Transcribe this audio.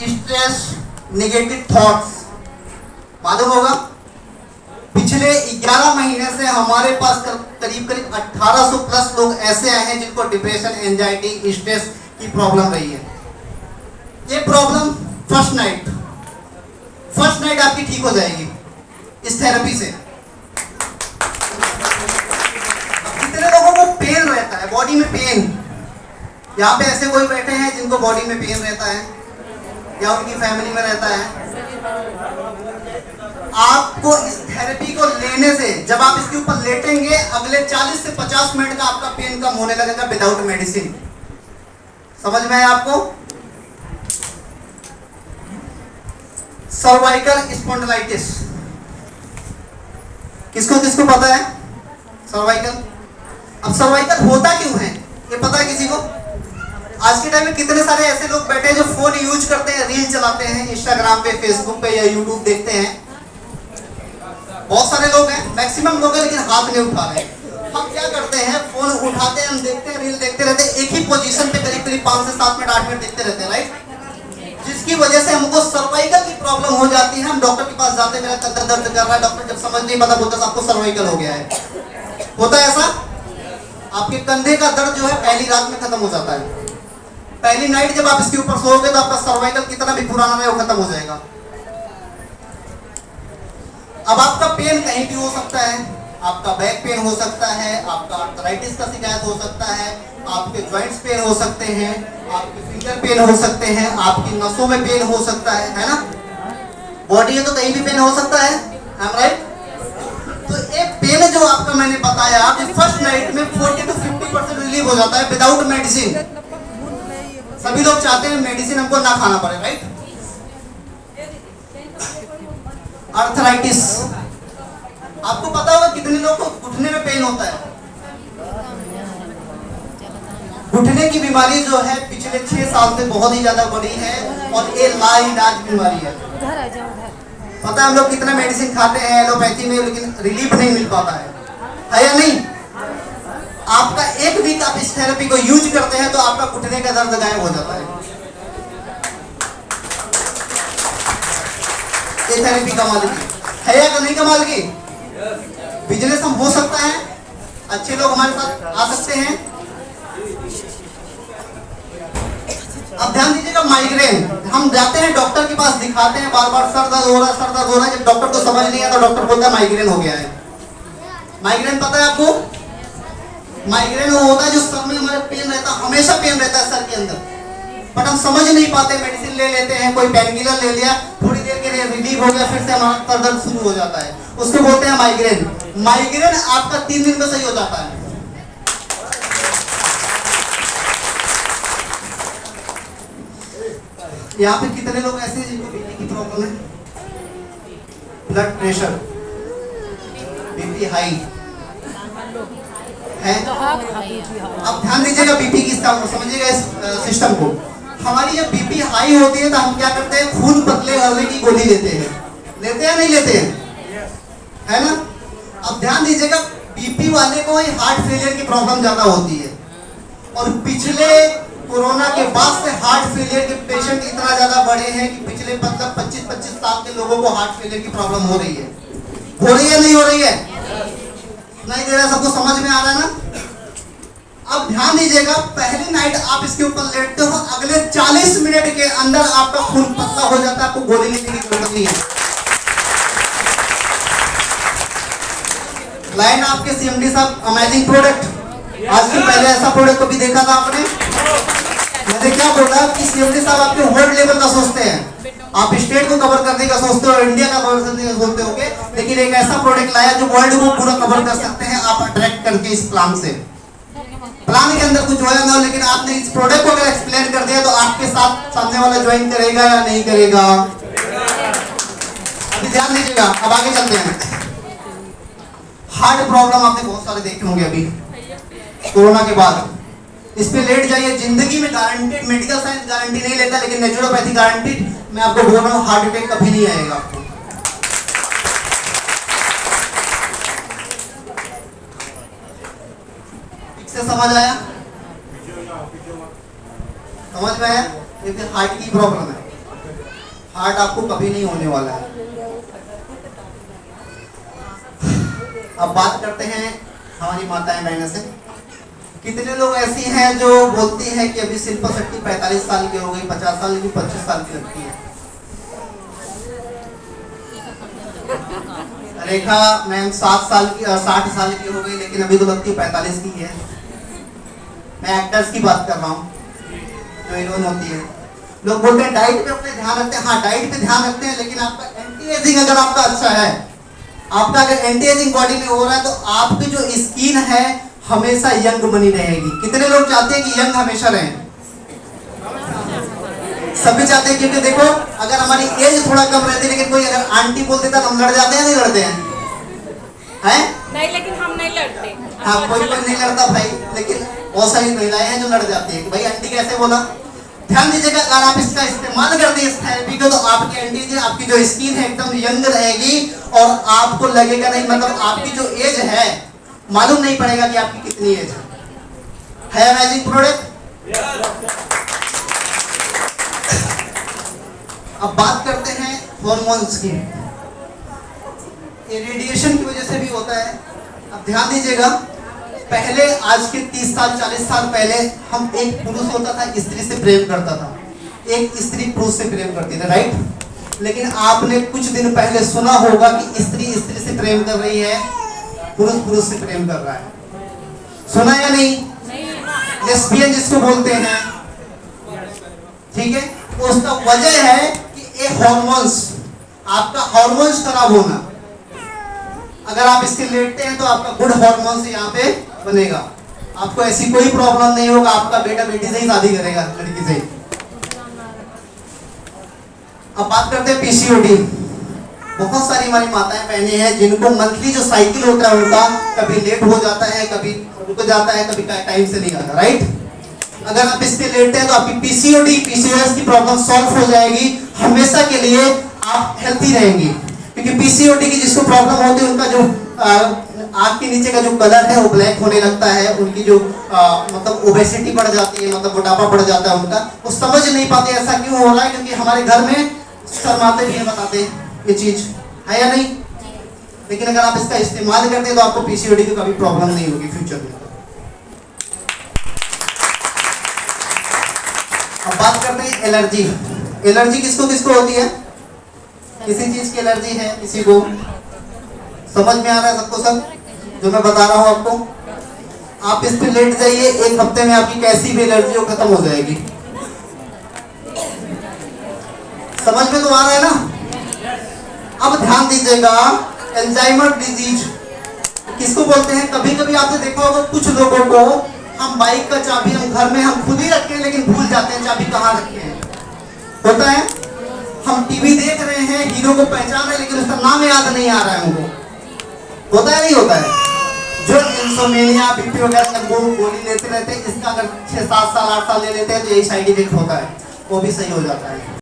Stress, negative thoughts. मालूम होगा पिछले 11 महीने से हमारे पास करीब 1800 प्लस लोग ऐसे आए हैं जिनको डिप्रेशन, एंजाइटी, स्ट्रेस की प्रॉब्लम रही है। ये प्रॉब्लम फर्स्ट नाइट आपकी ठीक हो जाएगी इस थेरेपी से। कितने लोगों को पेन रहता है, बॉडी में पेन? यहाँ पे ऐसे कोई बैठे हैं जिनको बॉडी में पेन रहता है या उनकी फैमिली में रहता है? आपको इस थेरेपी को लेने से जब आप इसके ऊपर लेटेंगे अगले 40 से 50 मिनट का आपका पेन कम होने लगेगा विदाउट मेडिसिन। समझ में आया आपको? सर्वाइकल स्पॉन्डिलाइटिस, किसको किसको पता है सर्वाइकल? अब सर्वाइकल होता क्यों है ये पता है किसी को? आज के टाइम में कितने सारे ऐसे लोग बैठे हैं जो फोन यूज करते हैं, रील चलाते हैं, इंस्टाग्राम पे, फेसबुक पे या यूट्यूब देखते हैं। बहुत सारे लोग हैं, मैक्सिमम लोग हैं, लेकिन हाथ नहीं उठा रहे। हम क्या करते हैं, फोन उठाते हैं, हम देखते हैं, रील देखते रहते हैं, एक ही पोजीशन पे करीब 5 से 7 मिनट 8 मिनट देखते रहते हैं, राइट? जिसकी वजह से हमको सर्वाइकल की प्रॉब्लम हो जाती है। हम डॉक्टर के पास जाते हैं, मेरा कंधा दर्द कर रहा है, डॉक्टर जब समझ नहीं पता बोलता आपको सर्वाइकल हो गया है। होता है ऐसा? आपके कंधे का दर्द जो है पहली रात में खत्म हो जाता है। पहली नाइट जब आप इसके ऊपर सोओगे तो आपका सर्वाइकल कितना भी पुराना रहे वो खत्म हो जाएगा। अब आपका पेन कहीं भी हो सकता है, आपका बैक पेन हो सकता है, आपका आर्थराइटिस का शिकायत हो सकता है, आपके जॉइंट्स पेन हो सकते हैं, आपके फिंगर पेन हो सकते हैं, आपकी नसों में पेन हो सकता है ना? बॉडी में तो कहीं भी पेन हो सकता है, राइट? तो एक पेन जो आपका मैंने बताया कि फर्स्ट नाइट में 40 to 50% रिलीव हो जाता है विदाउट मेडिसिन। सभी लोग चाहते हैं मेडिसिन हमको ना खाना पड़े, राइट? आर्थराइटिस, आपको पता होगा कितने लोगों को घुटने में पेन होता है? घुटने की बीमारी जो है पिछले 6 साल से बहुत ही ज्यादा बढ़ी है और ये लाइलाज बीमारी है। पता है हम लोग कितना मेडिसिन खाते हैं एलोपैथी में, लेकिन रिलीफ नहीं मिल पाता है या नहीं? आपका एक वीक आप इस थेरेपी को यूज करते हैं तो आपका घुटने का दर्द गायब हो जाता है। ये थेरेपी कमाल की है या नहीं? कमाल की बिजनेस हम हो सकता है, अच्छे लोग हमारे साथ आ सकते हैं। अब ध्यान दीजिएगा, माइग्रेन, हम जाते हैं डॉक्टर के पास, दिखाते हैं, बार बार सर दर्द हो रहा है। जब डॉक्टर को समझ नहीं आता डॉक्टर बोलता है माइग्रेन हो गया है। माइग्रेन पता है आपको? माइग्रेन वो होता है जो सर में हमारे पेन रहता है, हमेशा पेन रहता है सर के अंदर, बट हम समझ नहीं पाते, मेडिसिन ले लेते हैं, कोई पेन किलर ले लिया, थोड़ी देर के लिए रिलीफ हो गया, फिर से हमारा सर दर्द शुरू हो जाता है, उसको बोलते हैं माइग्रेन। माइग्रेन आपका 3 दिन में सही हो जाता है। यहाँ पे कितने लोग ऐसे हैं जिनको बीपी की प्रॉब्लम है? ब्लड प्रेशर, बीपी हाई है? अब ध्यान दीजिएगा बीपी की समझिएगा इस सिस्टम को। हमारी जब बीपी हाई होती है तो हम क्या करते हैं, खून पतले करने की गोली लेते हैं नहीं लेते हैं, है ना? अब ध्यान दीजिएगा बीपी वाले को हार्ट फेलियर की प्रॉब्लम ज्यादा होती है और पिछले कोरोना के बाद से हार्ट फेलियर के पेशेंट इतना ज्यादा बढ़े हैं कि पिछले 25 साल के लोगों को हार्ट फेलियर की प्रॉब्लम हो रही है नहीं हो रही है? नहीं दे रहा, सबको समझ में आ रहा है ना? अब ध्यान दीजिएगा, पहली नाइट आप इसके ऊपर लेटते हो, अगले 40 मिनट के अंदर आपका खून पतला हो जाता है, आपको गोली लेने की जरूरत नहीं है। लाइन आपके सीएमडी साहब, अमेजिंग प्रोडक्ट। आज से पहले ऐसा प्रोडक्ट को भी देखा था आपने? मैंने क्या बोला कि सीएमडी साहब आपके वर्ल्ड लेवल का सोचते हैं, आप स्टेट को कवर करने का सोचते हो, इंडिया का कवर करने का सोचते होगे, लेकिन एक ऐसा प्रोडक्ट लाया जो वर्ल्ड को पूरा कवर कर सकते हैं आप अट्रैक्ट करके इस प्लान से। प्लान के अंदर कुछ होया ना हो, लेकिन आपने इस प्रोडक्ट को अगर एक्सप्लेन कर दिया तो आपके साथ सामने वाला ज्वाइन करेगा या नहीं करेगा? अभी ध्यान दीजिएगा, अब आगे चलते हैं। हार्ट प्रॉब्लम आपने बहुत सारे देखे होंगे अभी कोरोना के बाद, इस पे लेट जाइए। जिंदगी में गारंटेड, मेडिकल साइंस गारंटी नहीं लेता, लेकिन नेचुरोपैथी गारंटीड। मैं आपको बोल रहा हूँ हार्ट अटैक कभी नहीं आएगा आपको। ठीक से समझ आया? समझ में आया? ये हार्ट की प्रॉब्लम है। हार्ट आपको कभी नहीं होने वाला है। अब बात करते हैं हमारी माताएं बहनें से। कितने लोग ऐसी हैं जो बोलती हैं कि अभी शिल्पा शेट्टी 45 साल की हो गई, 50 साल की, 25 साल की लगती है। रेखा मैम 60 साल की हो गई, लेकिन अभी तो लगती है 45 की है। मैं एक्टर्स की बात कर रहा हूँ जो हीरोइन होती है। लोग बोलते हैं डाइट पे अपने ध्यान रखते हैं। हाँ, डाइट पे ध्यान रखते हैं, लेकिन आपका एंटी एजिंग अगर आपका अच्छा है, आपका अगर एंटी एजिंग बॉडी में हो रहा है, तो आपकी जो स्किन है हमेशा यंग बनी रहेगी। कितने लोग चाहते हैं कि यंग हमेशा रहें? सभी चाहते हैं, क्योंकि देखो अगर हमारी एज थोड़ा कम रहती है, लेकिन कोई अगर आंटी बोल देता तो हम लड़ जाते हैं, नहीं लड़ते हैं? हैं? नहीं, लेकिन हम नहीं लड़ते। हाँ, कोई नहीं लड़ता भाई, लेकिन बहुत सारी महिलाएं हैं जो लड़ जाती है कि भाई आंटी कैसे बोला। ध्यान दीजिएगा, अगर आप इसका इस्तेमाल करते हैं इस थेरेपी को, तो आपकी एंटी, आपकी जो स्किन है एकदम यंग रहेगी और आपको लगेगा नहीं, मतलब आपकी जो एज है मालूम नहीं पड़ेगा कि आपकी कितनी एज है। Amazing product. अब बात करते हैं हॉर्मोन्स की। ये रेडिएशन की वजह से भी होता है। अब ध्यान दीजिएगा, पहले आज के 30 साल 40 साल पहले हम, एक पुरुष होता था स्त्री से प्रेम करता था, एक स्त्री पुरुष से प्रेम करती थी, राइट? लेकिन आपने कुछ दिन पहले सुना होगा कि स्त्री स्त्री से प्रेम कर रही है, पुरुष पुरुष से प्रेम कर रहा है। सुना या नहीं? लेस्बियन जिसको बोलते हैं, ठीक है? उसका वजह है कि एक हॉर्मोन्स, आपका हॉर्मोन्स खराब होना। अगर आप इसके लेटते हैं तो आपका गुड हॉर्मोन्स यहाँ पे बनेगा, आपको ऐसी कोई प्रॉब्लम नहीं होगा, आपका बेटा बेटी से ही शादी करेगा, लड़की से। अब बात करते हैं पीसीओडी। बहुत सारी हमारी माताएं बहनें हैं जिनको मंथली जो साइकिल होता है उनका कभी लेट हो जाता है, कभी रुक जाता है, कभी टाइम से नहीं आता, राइट? अगर आप इसके लेटते हैं तो आपकी पीसीओडी, पीसीओएस की प्रॉब्लम सॉल्व हो जाएगी। हमेशा के लिए आप हेल्थी रहेंगी, क्योंकि पीसीओडी की जिसको प्रॉब्लम होती है उनका जो आँख के नीचे का जो कलर है वो ब्लैक होने लगता है, उनकी जो मतलब ओबेसिटी बढ़ जाती है, मतलब मोटापा बढ़ जाता है उनका। वो समझ नहीं पाते ऐसा क्यों हो रहा है, क्योंकि हमारे घर में शर्माते भी हैं, बताते ये चीज है या नहीं? लेकिन अगर आप इसका इस्तेमाल करते हैं तो आपको पीसीओडी की कभी प्रॉब्लम नहीं होगी फ्यूचर में। अब बात करते हैं एलर्जी। एलर्जी किसको किसको होती है? किसी चीज की एलर्जी है किसी को? समझ में आ रहा है सबको? सब जो मैं बता रहा हूं आपको, आप इस पे लेट जाइए, एक हफ्ते में आपकी कैसी भी एलर्जी हो खत्म हो जाएगी। समझ में तो आ रहा है ना? अब ध्यान दीजिएगा, अल्जाइमर डिजीज किसको बोलते हैं? कभी कभी आपने देखा होगा कुछ लोगों को, हम बाइक का चाबी हम घर में हम खुद ही रखे हैं, लेकिन भूल जाते हैं चाबी कहाँ रखे हैं। होता है, हम टीवी देख रहे हैं, हीरो को पहचान रहे, लेकिन उसका नाम याद नहीं आ रहा है हमको। होता है नहीं होता है? जो इंसोमेनिया, बीपी वगैरह गोली लेते रहते हैं, इसका अगर 6 7 साल 8 साल ले लेते हैं तो यही साइड इफेक्ट होता है, वो भी सही हो जाता है।